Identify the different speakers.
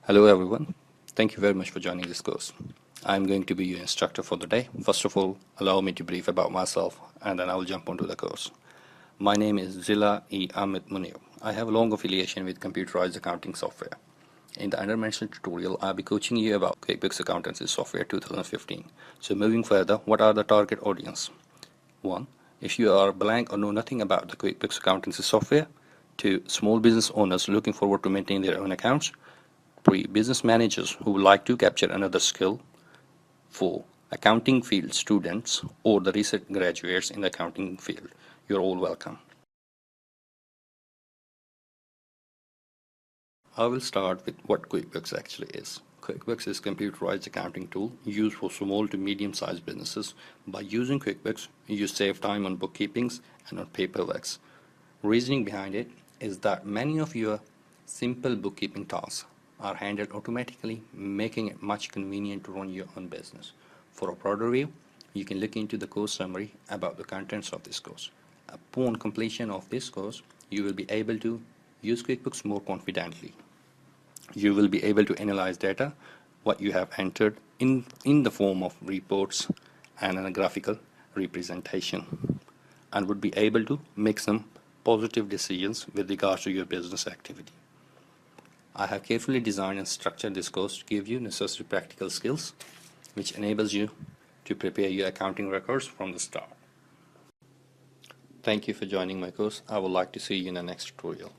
Speaker 1: Hello everyone, thank you very much for joining this course. I'm going to be your instructor for the day. First of all, allow me to brief about myself and then I will jump onto the course. My name is Zila E. Ahmed Munir. I have a long affiliation with computerized accounting software. In the undermentioned tutorial, I'll be coaching you about QuickBooks Accountancy Software 2015. So moving further, what are the target audience? 1. If you are blank or know nothing about the QuickBooks Accountancy software. 2. Small business owners looking forward to maintain their own accounts. 3. Business managers who would like to capture another skill. 4. Accounting field students or the recent graduates in the accounting field. You're all welcome. I will start with what QuickBooks actually is. QuickBooks is a computerized accounting tool used for small to medium-sized businesses. By using QuickBooks, you save time on bookkeepings and on paperwork. Reasoning behind it is that many of your simple bookkeeping tasks are handled automatically, making it much convenient to run your own business. For a broader view, you can look into the course summary about the contents of this course. Upon completion of this course, you will be able to use QuickBooks more confidently. You will be able to analyze data, what you have entered in the form of reports and a graphical representation, and would be able to make some positive decisions with regards to your business activity. I have carefully designed and structured this course to give you necessary practical skills, which enables you to prepare your accounting records from the start. Thank you for joining my course. I would like to see you in the next tutorial.